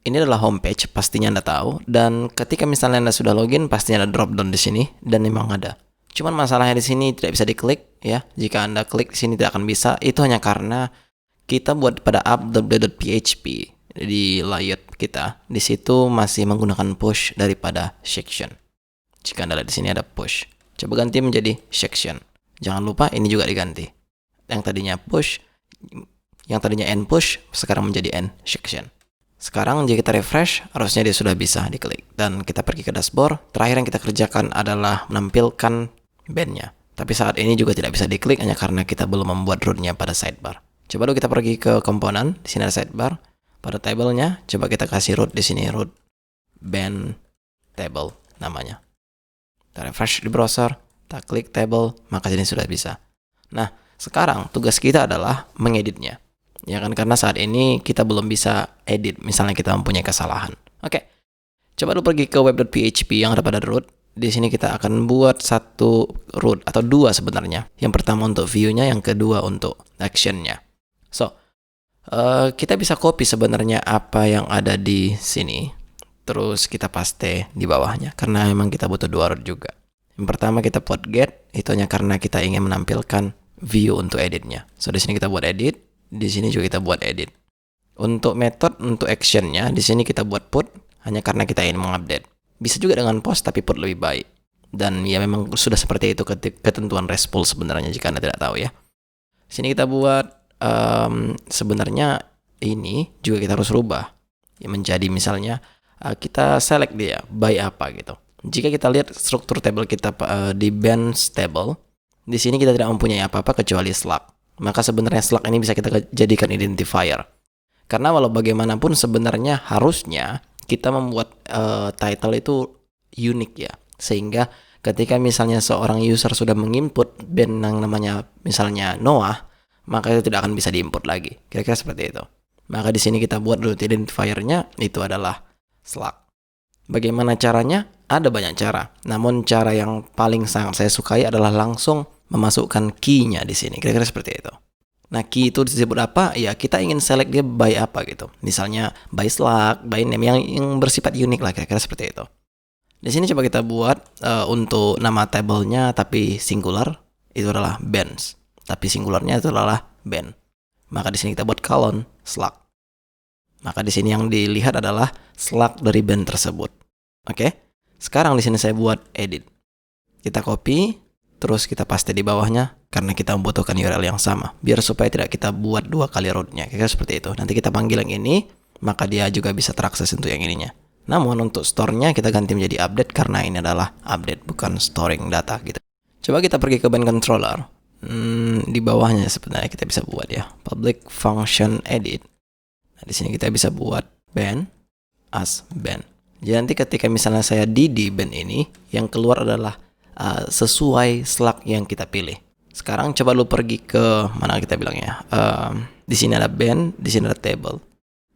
ini adalah homepage, pastinya Anda tahu. Dan ketika misalnya Anda sudah login, pastinya ada drop down di sini dan memang ada. Cuman masalahnya di sini tidak bisa diklik ya. Jika Anda klik di sini tidak akan bisa. Itu hanya karena kita buat pada app.update.php di layout kita. Di situ masih menggunakan push daripada section. Jika Anda lihat di sini ada push. Coba ganti menjadi section. Jangan lupa ini juga diganti. Yang tadinya push, yang tadinya end push, sekarang menjadi end section. Sekarang jika kita refresh, harusnya dia sudah bisa diklik. Dan kita pergi ke dashboard. Terakhir yang kita kerjakan adalah menampilkan bandnya. Tapi saat ini juga tidak bisa diklik hanya karena kita belum membuat rootnya pada sidebar. Coba dulu kita pergi ke komponen. Di sini ada sidebar. Pada tablenya, coba kita kasih root di sini, root band table namanya. Kita refresh di browser, kita klik table, maka sini sudah bisa. Nah, sekarang tugas kita adalah mengeditnya. Ya kan, karena saat ini kita belum bisa edit, misalnya kita mempunyai kesalahan. Oke, coba dulu pergi ke web.php yang ada pada root. Di sini kita akan buat satu root atau dua sebenarnya. Yang pertama untuk view-nya, yang kedua untuk action-nya. So, kita bisa copy sebenarnya apa yang ada di sini. Terus kita paste di bawahnya, karena memang kita butuh dua root juga. Yang pertama kita buat get, itu hanya karena kita ingin menampilkan view untuk editnya. So, di sini kita buat edit. Di sini juga kita buat edit. Untuk method, untuk actionnya, di sini kita buat put hanya karena kita ingin mengupdate. Bisa juga dengan post, tapi put lebih baik. Dan ya memang sudah seperti itu ketentuan RESTful sebenarnya jika Anda tidak tahu ya. Di sini kita buat sebenarnya ini juga kita harus rubah. Ya, menjadi misalnya kita select dia by apa gitu. Jika kita lihat struktur table kita di bands table, di sini kita tidak mempunyai apa-apa kecuali slug. Maka sebenarnya slug ini bisa kita jadikan identifier. Karena walau bagaimanapun sebenarnya harusnya kita membuat title itu unik ya. Sehingga ketika misalnya seorang user sudah menginput band yang namanya misalnya Noah, maka itu tidak akan bisa diinput lagi. Kira-kira seperti itu. Maka di sini kita buat dulu identifiernya, itu adalah slug. Bagaimana caranya? Ada banyak cara. Namun cara yang paling sangat saya sukai adalah langsung memasukkan key-nya di sini. Kira-kira seperti itu. Nah, key itu disebut apa? Ya, kita ingin select dia by apa gitu. Misalnya by slug, by name yang bersifat unik lah, kira-kira seperti itu. Di sini coba kita buat untuk nama table-nya tapi singular, itu adalah bands. Tapi singularnya itu adalah band. Maka di sini kita buat colon slug. Maka di sini yang dilihat adalah slug dari band tersebut. Oke? Sekarang di sini saya buat edit. Kita copy, terus kita paste di bawahnya karena kita membutuhkan URL yang sama. Biar supaya tidak kita buat dua kali rootnya. Kira-kira seperti itu. Nanti kita panggil yang ini, maka dia juga bisa terakses untuk yang ininya. Namun untuk store-nya kita ganti menjadi update karena ini adalah update, bukan storing data gitu. Coba kita pergi ke band controller. Di bawahnya sebenarnya kita bisa buat ya, public function edit. Nah, di sini kita bisa buat band as band. Jadi nanti ketika misalnya saya di band ini, yang keluar adalah sesuai slug yang kita pilih. Sekarang coba lu pergi ke mana kita bilangnya. Di sini ada band, di sini ada table.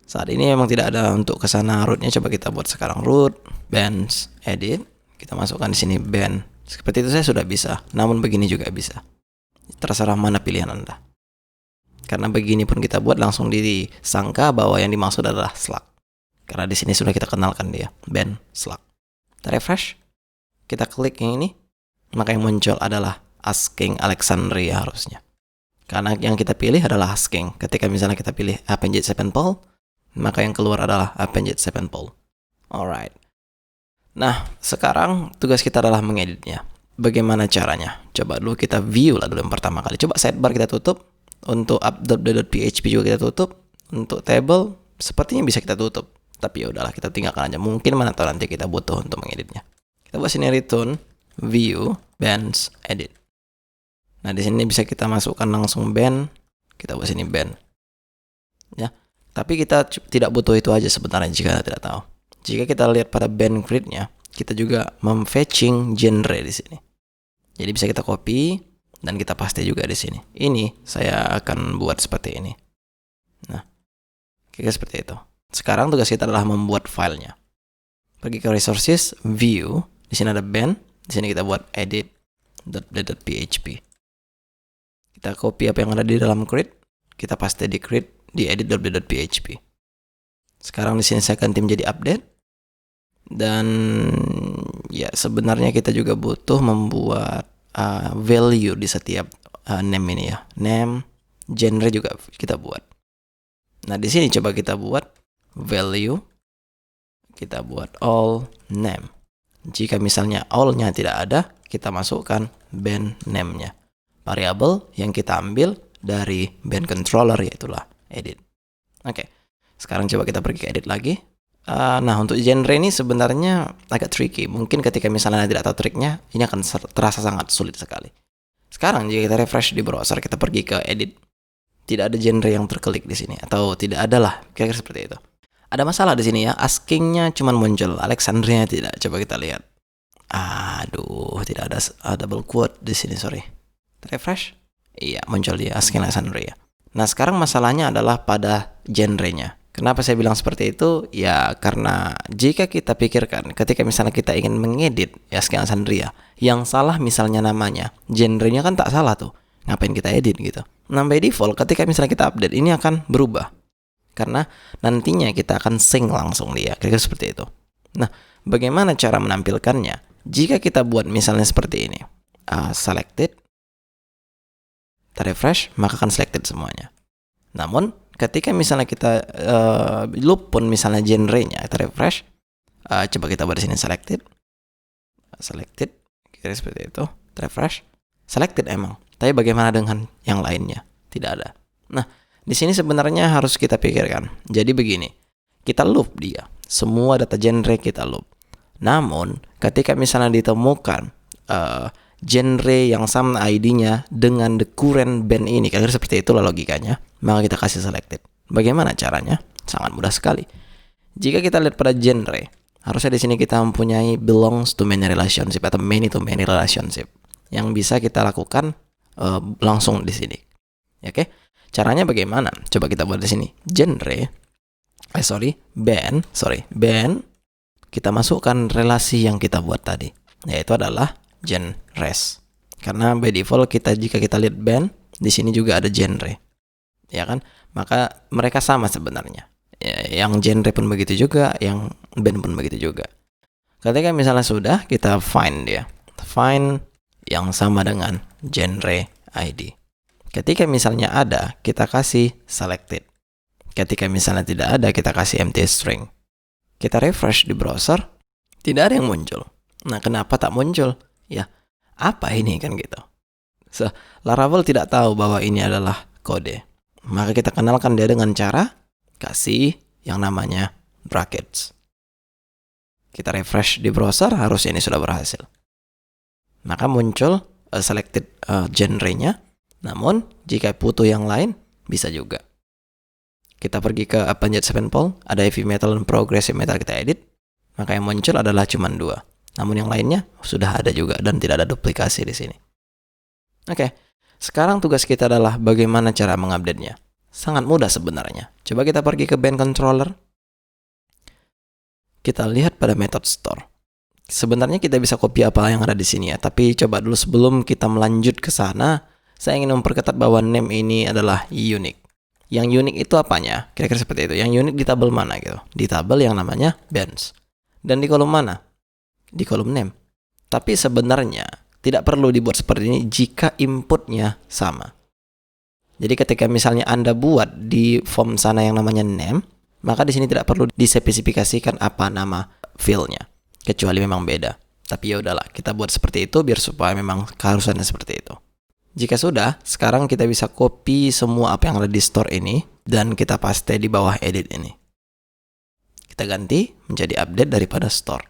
Saat ini memang tidak ada untuk kesana rootnya. Coba kita buat sekarang root bands edit. Kita masukkan di sini band. Seperti itu saya sudah bisa. Namun begini juga bisa. Terserah mana pilihan Anda. Karena begini pun kita buat langsung disangka bahwa yang dimaksud adalah slug. Karena di sini sudah kita kenalkan dia, band slug. Kita refresh, kita klik yang ini, maka yang muncul adalah asking Alexandria harusnya. Karena yang kita pilih adalah asking. Ketika misalnya kita pilih append 7 pole, maka yang keluar adalah append 7 pole. Alright. Nah, sekarang tugas kita adalah mengeditnya. Bagaimana caranya? Coba dulu kita view lah dulu yang pertama kali. Coba sidebar kita tutup. Untuk app.php juga kita tutup. Untuk table sepertinya bisa kita tutup. Tapi ya udahlah, kita tinggalkan aja. Mungkin mana tahu nanti kita butuh untuk mengeditnya. Kita buat sini return view bands edit. Nah, di sini bisa kita masukkan langsung band. Kita buat sini band. Ya. Tapi kita tidak butuh itu aja sebenarnya jika tidak tahu. Jika kita lihat pada band grid-nya, kita juga memfetching genre di sini. Jadi bisa kita copy dan kita paste juga di sini. Ini saya akan buat seperti ini. Nah, kira seperti itu. Sekarang tugas kita adalah membuat filenya. Pergi ke resources, view. Di sini ada band. Di sini kita buat edit.php. Kita copy apa yang ada di dalam grid. Kita paste di grid di edit.php. Sekarang di sini saya ganti menjadi update. Dan ya sebenarnya kita juga butuh membuat value di setiap name ini ya. Name, genre juga kita buat. Nah, di sini coba kita buat value. Kita buat all name. Jika misalnya all-nya tidak ada, kita masukkan band name-nya. Variabel yang kita ambil dari band controller yaitulah edit. Oke. Sekarang coba kita pergi ke edit lagi. Nah, untuk genre ini sebenarnya agak tricky. Mungkin ketika misalnya Anda tidak tahu triknya, ini akan terasa sangat sulit sekali. Sekarang jika kita refresh di browser, kita pergi ke edit, tidak ada genre yang terklik di sini, atau tidak ada lah, kira-kira seperti itu. Ada masalah di sini ya, asking-nya cuma muncul, Alexandria tidak. Coba kita lihat. Aduh, tidak ada double quote di sini, sorry. Refresh, iya muncul dia asking Alexandria. Nah, sekarang masalahnya adalah pada genre-nya. Kenapa saya bilang seperti itu? Ya karena jika kita pikirkan ketika misalnya kita ingin mengedit ya asking Alexandria, yang salah misalnya namanya, genre-nya kan tak salah tuh. Ngapain kita edit gitu? Nah, by default ketika misalnya kita update ini akan berubah. Karena nantinya kita akan sync langsung dia, kira-kira seperti itu. Nah, bagaimana cara menampilkannya? Jika kita buat misalnya seperti ini, selected, kita refresh, maka akan selected semuanya. Namun, ketika misalnya kita loop pun misalnya genre-nya, kita refresh, coba kita buat di sini selected, kira-kira seperti itu, refresh, selected emang. Tapi bagaimana dengan yang lainnya? Tidak ada. Nah, di sini sebenarnya harus kita pikirkan. Jadi begini, kita loop dia. Semua data genre kita loop. Namun, ketika misalnya ditemukan genre yang sama ID-nya dengan the current band ini, kira-kira seperti itulah logikanya, maka kita kasih selected. Bagaimana caranya? Sangat mudah sekali. Jika kita lihat pada genre, harusnya di sini kita mempunyai belongs to many relationship atau many to many relationship yang bisa kita lakukan langsung di sini. Oke? Caranya bagaimana? Coba kita buat di sini. Band. Kita masukkan relasi yang kita buat tadi, yaitu adalah genres. Karena by default jika kita lihat band, di sini juga ada genre. Ya kan? Maka mereka sama sebenarnya. Ya, yang genre pun begitu juga, yang band pun begitu juga. Ketika misalnya sudah, kita find dia. Find yang sama dengan genre ID. Ketika misalnya ada, kita kasih selected. Ketika misalnya tidak ada, kita kasih empty string. Kita refresh di browser, tidak ada yang muncul. Nah, kenapa tak muncul? Ya, apa ini kan gitu. So, Laravel tidak tahu bahwa ini adalah kode. Maka kita kenalkan dia dengan cara kasih yang namanya brackets. Kita refresh di browser, harusnya ini sudah berhasil. Maka muncul selected genre-nya. Namun, jika butuh yang lain, bisa juga. Kita pergi ke Avenged Sevenfold, ada heavy metal dan progressive metal kita edit. Maka yang muncul adalah cuma 2. Namun yang lainnya sudah ada juga dan tidak ada duplikasi di sini. Oke, sekarang tugas kita adalah bagaimana cara mengupdate-nya. Sangat mudah sebenarnya. Coba kita pergi ke band controller. Kita lihat pada method store. Sebenarnya kita bisa copy apa yang ada di sini ya, tapi coba dulu sebelum kita melanjut ke sana, saya ingin memperketat bahwa name ini adalah unique. Yang unik itu apanya? Kira-kira seperti itu. Yang unik di tabel mana gitu? Di tabel yang namanya bands. Dan di kolom mana? Di kolom name. Tapi sebenarnya tidak perlu dibuat seperti ini jika inputnya sama. Jadi ketika misalnya Anda buat di form sana yang namanya name, maka di sini tidak perlu dispesifikasikan apa nama fieldnya, kecuali memang beda. Tapi ya udahlah, kita buat seperti itu biar supaya memang keharusannya seperti itu. Jika sudah, sekarang kita bisa copy semua apa yang ada di store ini dan kita paste di bawah edit ini. Kita ganti menjadi update daripada store.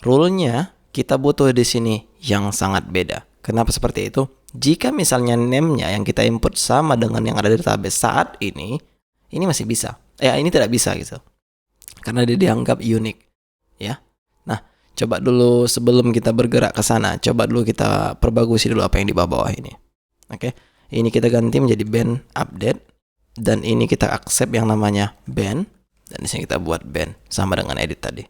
Rule-nya kita butuh di sini yang sangat beda. Kenapa seperti itu? Jika misalnya name-nya yang kita input sama dengan yang ada di database saat ini masih bisa. Ini tidak bisa gitu. Karena dia dianggap unik, ya. Nah, coba dulu sebelum kita bergerak ke sana, coba dulu kita perbagusi dulu apa yang di bawah ini. Oke. Ini kita ganti menjadi band update dan ini kita accept yang namanya band dan di sini kita buat band sama dengan edit tadi.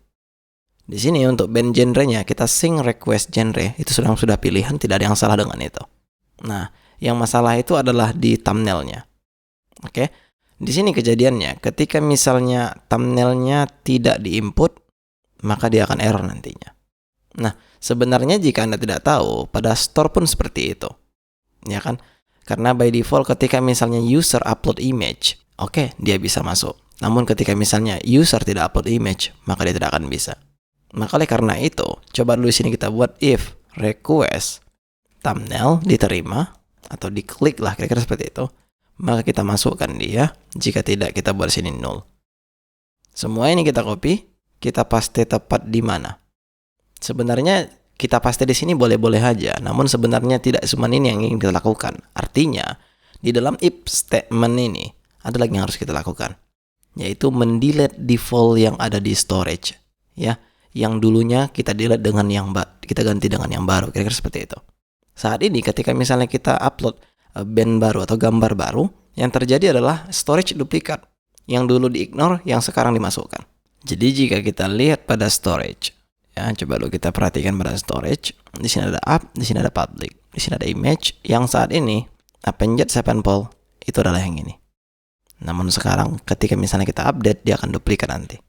Di sini untuk band genre-nya kita sync request genre, itu sudah pilihan, tidak ada yang salah dengan itu. Nah, yang masalah itu adalah di thumbnail-nya. Oke. Di sini kejadiannya, ketika misalnya thumbnailnya tidak diinput, maka dia akan error nantinya. Nah, sebenarnya jika Anda tidak tahu, pada store pun seperti itu. Ya kan? Karena by default ketika misalnya user upload image, oke, dia bisa masuk. Namun ketika misalnya user tidak upload image, maka dia tidak akan bisa. Maka oleh karena itu, coba dulu di sini kita buat if request thumbnail diterima atau diklik lah kira-kira seperti itu, maka kita masukkan dia. Jika tidak, kita buat sini null. Semua ini kita copy, kita paste tepat di mana? Sebenarnya kita paste di sini boleh-boleh aja, namun sebenarnya tidak cuma ini yang ingin kita lakukan. Artinya, di dalam if statement ini ada lagi yang harus kita lakukan, yaitu mendelete default yang ada di storage, ya. Yang dulunya kita delete dengan kita ganti dengan yang baru, kira-kira seperti itu. Saat ini ketika misalnya kita upload band baru atau gambar baru, yang terjadi adalah storage duplikat. Yang dulu di-ignore, yang sekarang dimasukkan. Jadi jika kita lihat pada storage, ya, coba dulu kita perhatikan pada storage. Di sini ada app, di sini ada public, di sini ada image. Yang saat ini appended sample itu adalah yang ini. Namun sekarang ketika misalnya kita update, dia akan duplikat nanti.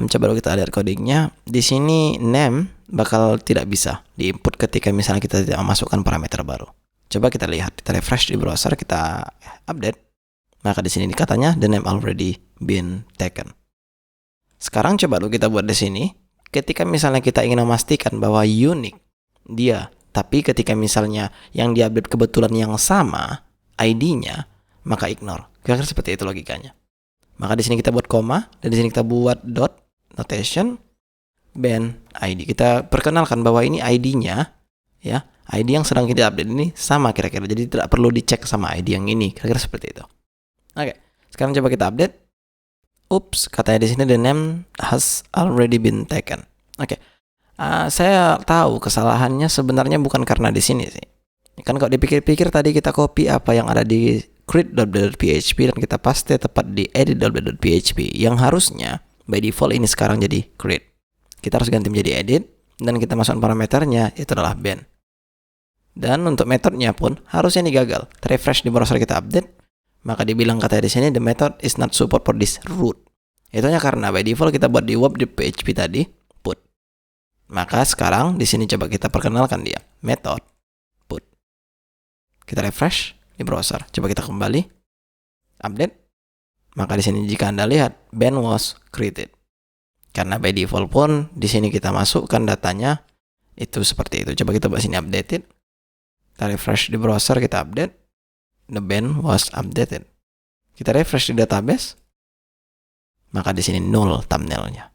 Coba dulu kita lihat codingnya. Di sini name bakal tidak bisa diinput ketika misalnya kita tidak memasukkan parameter baru. Coba kita lihat, kita refresh di browser, kita update. Maka di sini katanya the name already been taken. Sekarang coba dulu kita buat di sini. Ketika misalnya kita ingin memastikan bahwa unique dia, tapi ketika misalnya yang diupdate kebetulan yang sama ID-nya, maka ignore. Kira-kira seperti itu logikanya. Maka di sini kita buat koma, dan di sini kita buat dot notation band ID. Kita perkenalkan bahwa ini ID-nya, ya, ID yang sedang kita update ini sama kira-kira. Jadi tidak perlu dicek sama ID yang ini. Kira-kira seperti itu. Oke, sekarang coba kita update. Oops, katanya di sini the name has already been taken. Oke, saya tahu kesalahannya sebenarnya bukan karena di sini sih. Kan kalau dipikir-pikir tadi kita copy apa yang ada di create.php dan kita paste tepat di edit.php. Yang harusnya by default ini sekarang jadi create. Kita harus ganti menjadi edit dan kita masukkan parameternya itu adalah band. Dan untuk metodenya pun harusnya ini gagal. Refresh di browser kita update, maka dibilang katanya di sini the method is not support for this root. Itu hanya karena by default kita buat di web.php tadi put. Maka sekarang di sini coba kita perkenalkan dia method put. Kita refresh di browser. Coba kita kembali update. Maka di sini jika Anda lihat band was created. Karena by default pun di sini kita masukkan datanya itu seperti itu. Coba kita buat sini updated. Kita refresh di browser, kita update. The band was updated. Kita refresh di database. Maka di sini null thumbnailnya.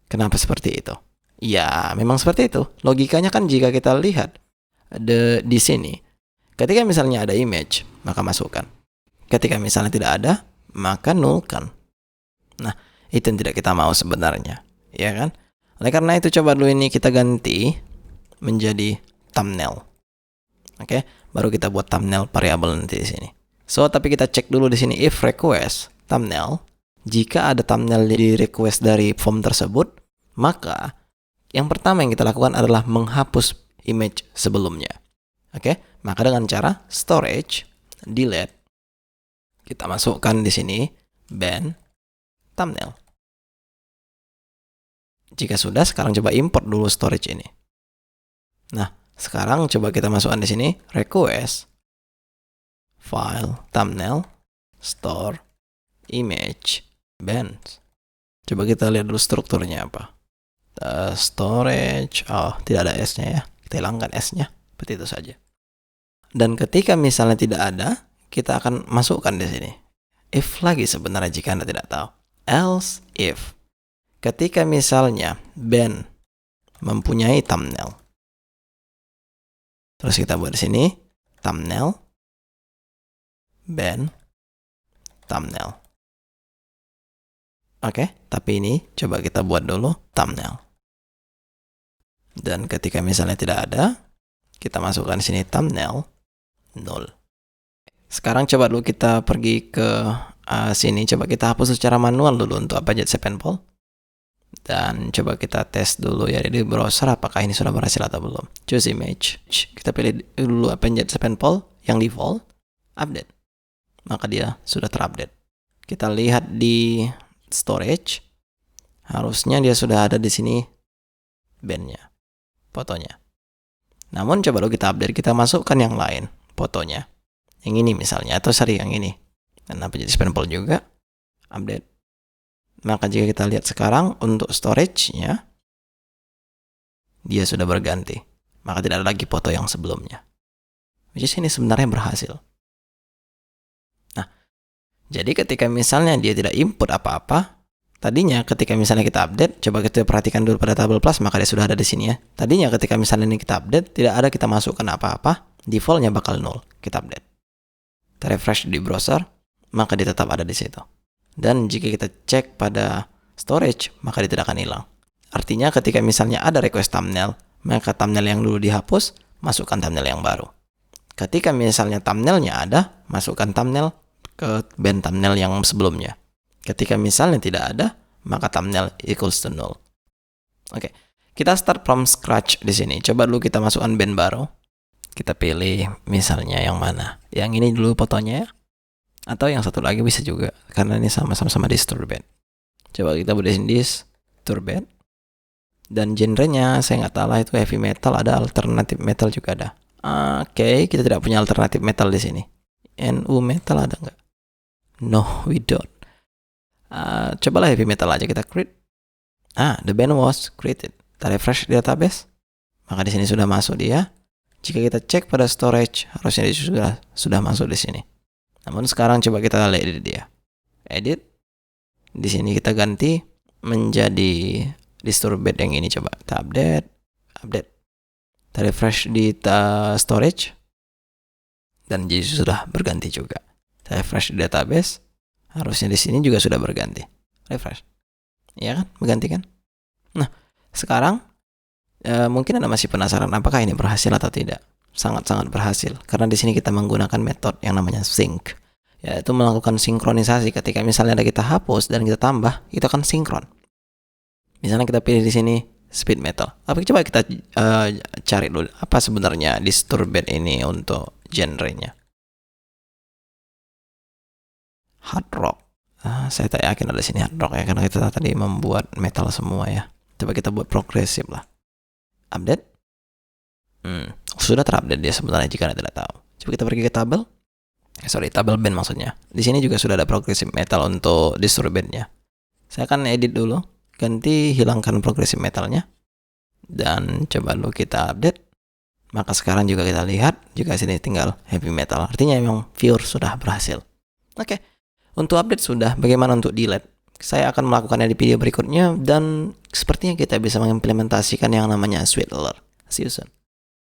Kenapa seperti itu? Ya, memang seperti itu. Logikanya kan jika kita lihat di sini, ketika misalnya ada image, maka masukkan. Ketika misalnya tidak ada, maka nullkan. Nah, itu yang tidak kita mau sebenarnya, ya kan? Oleh karena itu coba dulu ini kita ganti menjadi thumbnail. Oke, baru kita buat thumbnail variable nanti di sini. So, tapi kita cek dulu di sini if request thumbnail. Jika ada thumbnail di request dari form tersebut, maka yang pertama yang kita lakukan adalah menghapus image sebelumnya. Oke, maka dengan cara storage delete kita masukkan di sini band thumbnail. Jika sudah, sekarang coba import dulu storage ini. Nah, sekarang coba kita masukkan di sini request file thumbnail store image band. Coba kita lihat dulu strukturnya apa. Storage, tidak ada S-nya ya. Kita hilangkan S-nya, seperti itu saja. Dan ketika misalnya tidak ada, kita akan masukkan di sini if lagi sebenarnya jika Anda tidak tahu. Else if ketika misalnya band mempunyai thumbnail. Terus kita buat di sini thumbnail band thumbnail. Oke, tapi ini coba kita buat dulu thumbnail. Dan ketika misalnya tidak ada, kita masukkan di sini thumbnail null. Sekarang coba dulu kita pergi ke sini, coba kita hapus secara manual dulu untuk appended sample. Dan coba kita tes dulu ya di browser apakah ini sudah berhasil atau belum. Choose image. Kita pilih dulu appended sample yang default, update. maka dia sudah terupdate. Kita lihat di storage, harusnya dia sudah ada di sini bandnya, fotonya. Namun coba dulu kita update, kita masukkan yang lain fotonya, yang ini misalnya, atau yang ini. Kenapa jadi spamful juga? Update. Maka jika kita lihat sekarang untuk storage-nya, dia sudah berganti. Maka tidak ada lagi foto yang sebelumnya. Which is ini sebenarnya berhasil. Nah, jadi ketika misalnya dia tidak input apa-apa, tadinya ketika misalnya kita update, coba kita perhatikan dulu pada tabel plus, maka dia sudah ada di sini ya. Tadinya ketika misalnya ini kita update, tidak ada kita masukkan apa-apa, defaultnya bakal 0. Kita update. Kita refresh di browser, maka dia tetap ada di situ. Dan jika kita cek pada storage, maka dia tidak akan hilang. Artinya ketika misalnya ada request thumbnail, maka thumbnail yang dulu dihapus, masukkan thumbnail yang baru. Ketika misalnya thumbnailnya ada, masukkan thumbnail ke band thumbnail yang sebelumnya. Ketika misalnya tidak ada, maka thumbnail equals to 0. Oke, kita start from scratch di sini. Coba dulu kita masukkan band baru. Kita pilih misalnya yang mana? Yang ini dulu fotonya, atau yang satu lagi bisa juga, karena ini sama-sama disturb band. Coba kita buat disturb band. Dan genrenya saya nggak tahu lah, itu heavy metal, ada alternative metal juga ada. Oke, kita tidak punya alternative metal di sini. NU metal ada nggak? No, we don't. Cobalah heavy metal aja kita create. The band was created. Kita refresh database, maka di sini sudah masuk dia. Jika kita cek pada storage, harusnya dia sudah masuk di sini. Namun sekarang coba kita edit dia. Edit. Di sini kita ganti menjadi disturb band yang ini, coba kita update. Kita refresh di storage, dan jadi sudah berganti juga. Kita refresh di database, harusnya di sini juga sudah berganti. Refresh, ya kan, berganti kan? Nah, sekarang mungkin Anda masih penasaran apakah ini berhasil atau tidak? Sangat-sangat berhasil, karena di sini kita menggunakan metode yang namanya sync, yaitu melakukan sinkronisasi. Ketika misalnya ada kita hapus dan kita tambah, itu akan sinkron. Misalnya kita pilih di sini speed metal. Coba kita cari dulu apa sebenarnya disturb band ini untuk genrenya. Hard rock. Saya tak yakin ada di sini hard rock ya, karena kita tadi membuat metal semua ya. Coba kita buat progresif lah. Update. Sudah terupdate dia sebenarnya jika Anda tidak tahu. Coba kita pergi ke tabel. Tabel band maksudnya. Di sini juga sudah ada progresif metal untuk disturb bandnya. Saya akan edit dulu. Ganti, hilangkan progresif metalnya, dan coba dulu kita update. Maka sekarang juga kita lihat juga sini tinggal heavy metal. Artinya memang pure sudah berhasil. Oke, untuk update sudah. Bagaimana untuk delete? Saya akan melakukannya di video berikutnya, dan sepertinya kita bisa mengimplementasikan yang namanya sweet alert. See you soon.